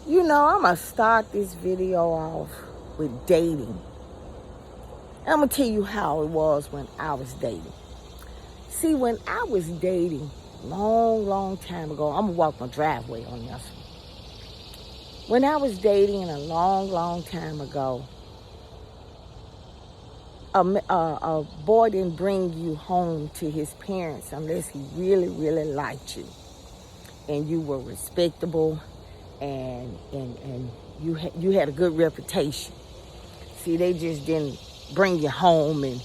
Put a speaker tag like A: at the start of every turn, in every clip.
A: I'm going to start this video off with dating. I'm going to tell you how it was when I was dating. See, when I was dating, long time ago, I'm going to walk my driveway on this one. When I was dating a long time ago, a boy didn't bring you home to his parents unless he really liked you. And you were respectable and you had a good reputation. See, they just didn't bring you home and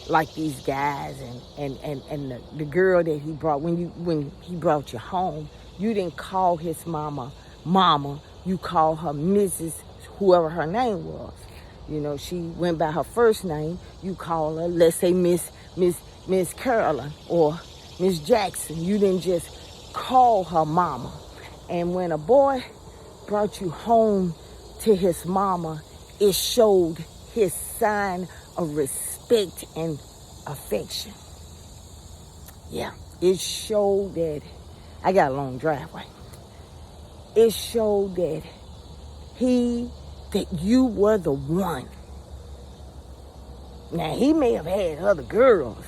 A: like these guys and the girl that he brought when he brought you home, you didn't call his mama, you called her Mrs. whoever her name was. She went by her first name. You call her, let's say Miss Carolyn or Miss Jackson. You didn't just call her mama. And when a boy brought you home to his mama, it showed his sign of respect and affection. Yeah, it showed that I got a long driveway. It showed that you were the one. Now, he may have had other girls,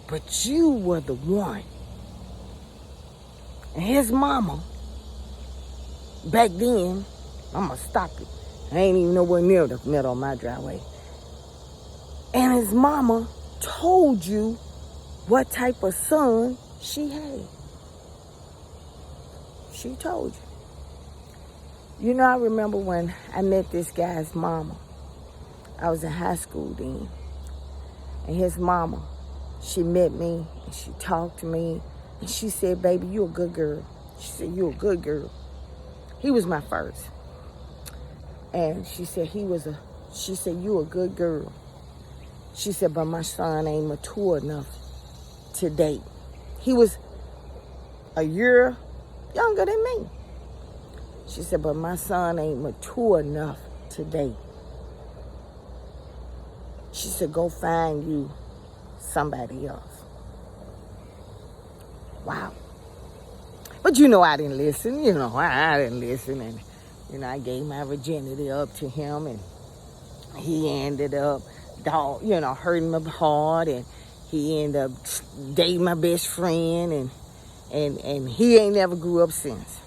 A: but you were the one. And his mama, back then, I'm going to stop it. I ain't even nowhere near the middle of my driveway. And his mama told you what type of son she had. She told you. I remember when I met this guy's mama. I was in high school then. And his mama, she met me and she talked to me. And she said, baby, you a good girl. She said, you a good girl. He was my first. And she said, you a good girl. She said, but my son ain't mature enough to date. He was a year younger than me. She said, but my son ain't mature enough to date. She said, go find you somebody else. Wow. But I didn't listen. I didn't listen. And, I gave my virginity up to him. And he ended up, hurting my heart. And he ended up dating my best friend. And he ain't never grew up since.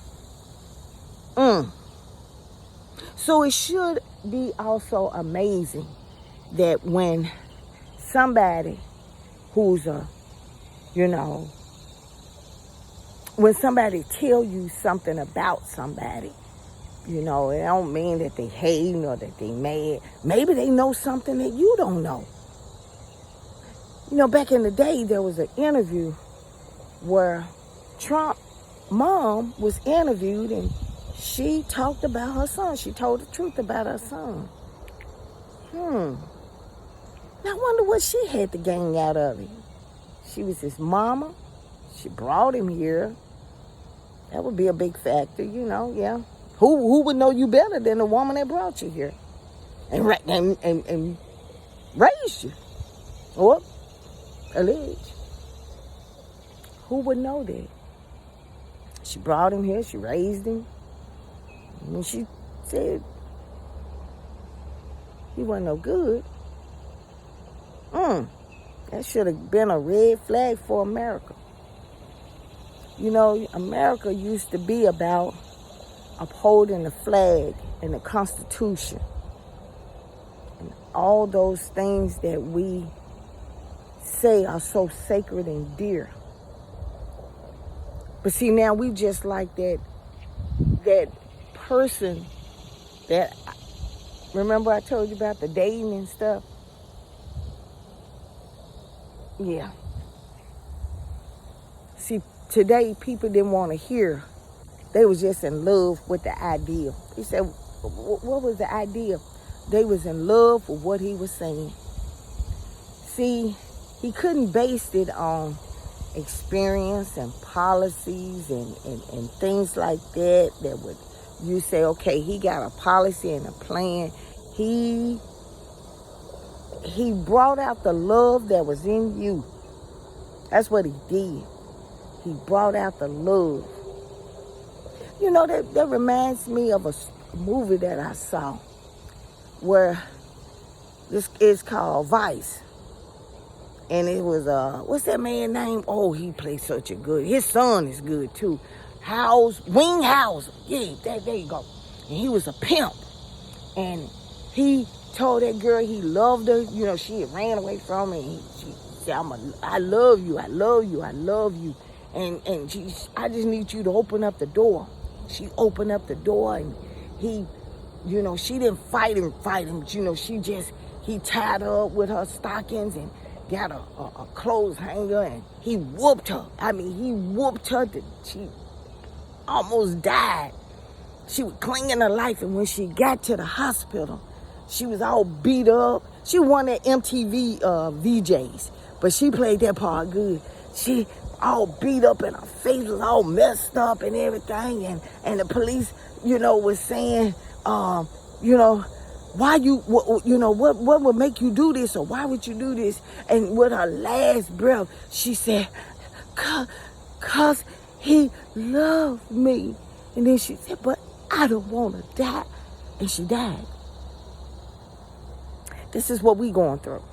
A: So it should be also amazing that when somebody who's when somebody tell you something about somebody, it don't mean that they hating or that they mad. Maybe they know something that you don't know. Back in the day, there was an interview where Trump's mom was interviewed and she talked about her son. She told the truth about her son. I wonder what she had to gain out of it. She was his mama. She brought him here. That would be a big factor, yeah. Who would know you better than the woman that brought you here and raised you? Or alleged. Who would know that? She brought him here. She raised him. And she said he wasn't no good. That should have been a red flag for America. America used to be about upholding the flag and the Constitution and all those things that we say are so sacred and dear. But see, now we just like that person that, remember I told you about the dating and stuff? Yeah. See, today people didn't want to hear. They was just in love with the idea. He said, what was the idea? They was in love with what he was saying. See, he couldn't base it on experience and policies and things like that would, you say, okay, he got a policy and a plan. He brought out the love that was in you. That's what he did. He brought out the love. You know, that reminds me of a movie that I saw where this is called Vice. And it was, what's that man's name? Oh, he played such a good, his son is good too. Wing Hauser. Yeah, there you go. And he was a pimp. And he told that girl he loved her. You know, she had ran away from him. She said, I love you, I love you, I love you. And I just need you to open up the door. She opened up the door, and he, you know, she didn't fight him, but, you know, he tied her up with her stockings and got a clothes hanger, and he whooped her. I mean, he whooped her till she almost died. She was clinging to life, and when she got to the hospital, she was all beat up. She won that MTV VJs, but she played that part good. She all beat up, and her face was all messed up and everything, and the police, you know, was saying, you know, why what would make you do this, or why would you do this? And with her last breath, she said, cause he loved me. And then she said, but I don't want to die. And she died. This is what we going through.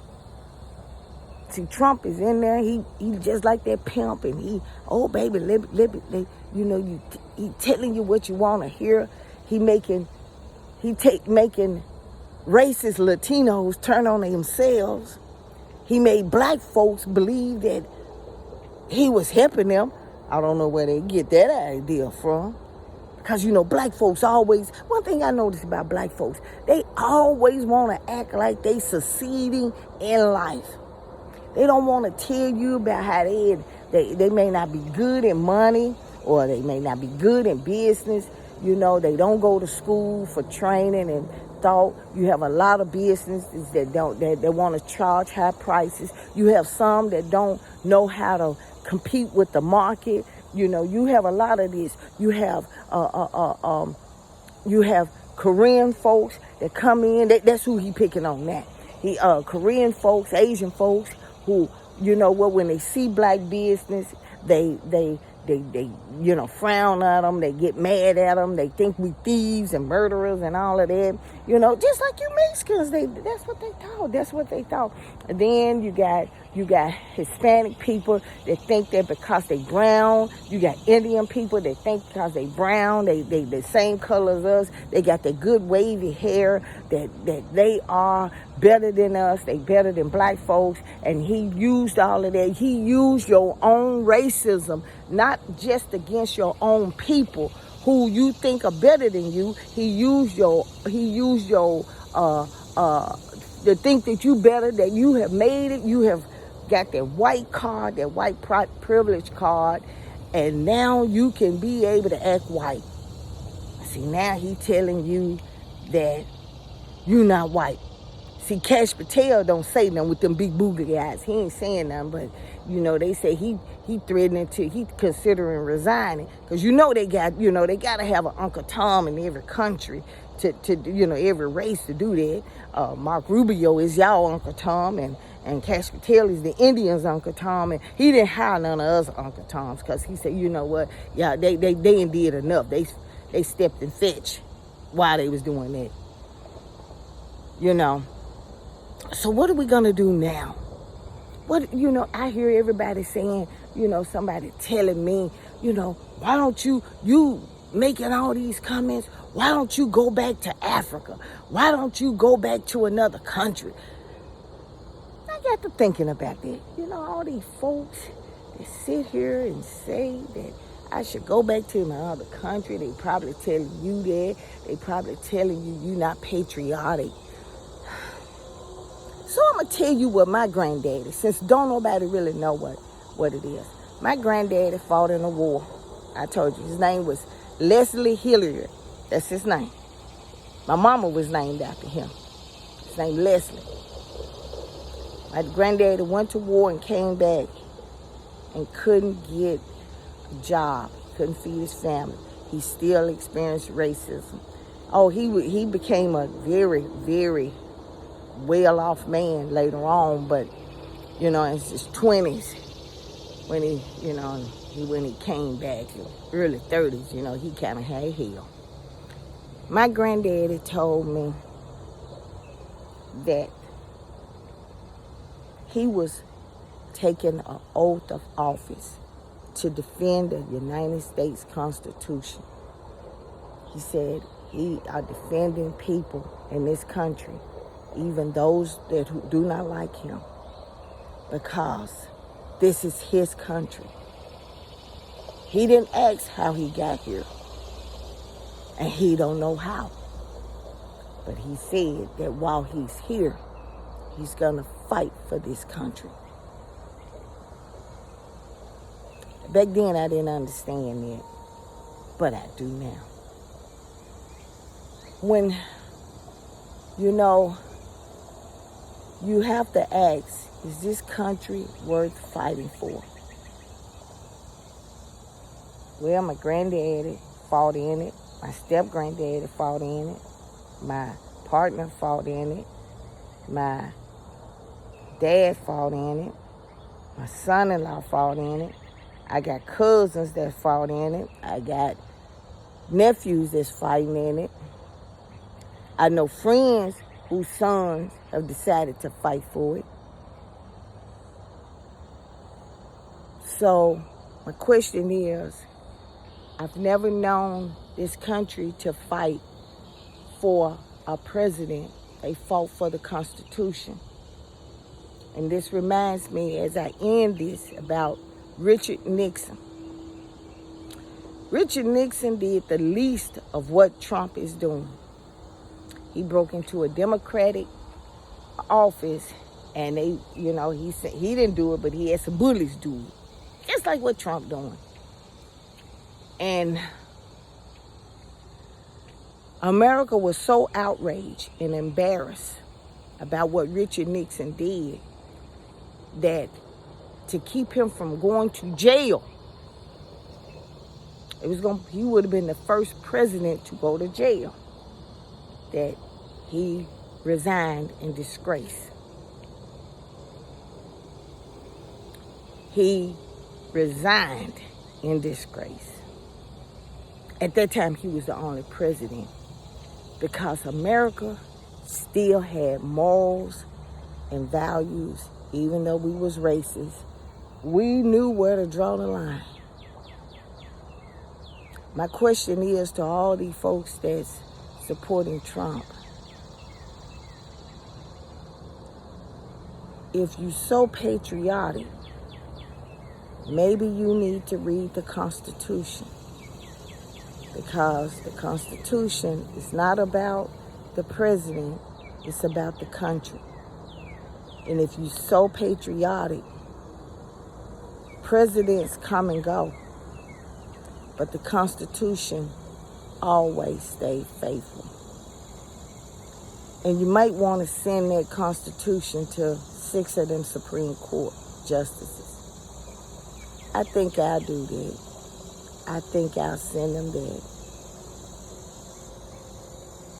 A: See, Trump is in there. He just like that pimp, and he, oh baby, you know, he telling you what you want to hear. He making racist Latinos turn on themselves. He made black folks believe that he was helping them. I don't know where they get that idea from. Because, you know, black folks always, one thing I noticed about black folks, they always want to act like they succeeding in life. They don't want to tell you about how they may not be good in money, or they may not be good in business. You know, they don't go to school for training and thought. You have a lot of businesses that want to charge high prices. You have some that don't know how to compete with the market. You know, you have a lot of this. You have Korean folks that come in. That's who he picking on now. Korean folks, Asian folks who, you know what, when they see black business, they you know, frown at them. They get mad at them. They think we thieves and murderers and all of that. You know, just like you Mexicans, that's what they thought. And then you got Hispanic people that think that because they brown. You got Indian people that think because they brown, they the same color as us. They got that good wavy hair, that they are better than us. They better than black folks. And he used all of that. He used your own racism, not just against your own people who you think are better than you. He used your to think that you better, that you have made it. You have got that white card, that white privilege card, and now you can be able to act white. See, now he telling you that you're not white. See, Kash Patel don't say nothing with them big boogie eyes. He ain't saying nothing, but, you know, they say he threatening he considering resigning. Because, you know, they got to have an Uncle Tom in every country to you know, every race to do that. Mark Rubio is y'all Uncle Tom, and Kash Patel is the Indians' Uncle Tom, and he didn't hire none of us Uncle Toms because he said, you know what, yeah, they ain't did enough. They stepped and fetched while they was doing that. You know. So what are we gonna do now? What, you know, I hear everybody saying, you know, somebody telling me, you know, why don't you making all these comments, why don't you go back to Africa? Why don't you go back to another country? I got to thinking about that. You know, all these folks that sit here and say that I should go back to my other country, they probably telling you that. They probably telling you you're not patriotic. So I'm going to tell you what my granddaddy, since don't nobody really know what it is. My granddaddy fought in a war. I told you, his name was Leslie Hilliard. That's his name. My mama was named after him. His name Leslie. My granddaddy went to war and came back and couldn't get a job. Couldn't feed his family. He still experienced racism. Oh, he became a very, very well-off man later on, but, you know, in his 20s, when he, you know, when he came back in early 30s, you know, he kind of had hell. My granddaddy told me that he was taking an oath of office to defend the United States Constitution. He said he are defending people in this country, even those that who do not like him, because this is his country. He didn't ask how he got here, and he don't know how. But he said that while he's here, he's gonna fight for this country. Back then I didn't understand that, but I do now. When, you know, you have to ask, is this country worth fighting for? Well, my granddaddy fought in it. My step-granddaddy fought in it. My partner fought in it. My dad fought in it. My son-in-law fought in it. I got cousins that fought in it. I got nephews that's fighting in it. I know friends whose sons have decided to fight for it. So my question is, I've never known this country to fight for a president. They fought for the Constitution. And this reminds me, as I end this, about Richard Nixon. Richard Nixon did the least of what Trump is doing. He broke into a Democratic office, and they, you know, he said he didn't do it, but he had some bullies do it. Just like what Trump doing. And America was so outraged and embarrassed about what Richard Nixon did that to keep him from going to jail, he would have been the first president to go to jail, that he resigned in disgrace. He resigned in disgrace. At that time, he was the only president, because America still had morals and values. Even though we was racist, we knew where to draw the line. My question is to all these folks that's supporting Trump, if you're so patriotic, maybe you need to read the Constitution, because the Constitution is not about the president, it's about the country. And if you're so patriotic, presidents come and go, but the Constitution always stays faithful. And you might want to send that Constitution to 6 of them Supreme Court justices. I think I'll do that. I think I'll send them that.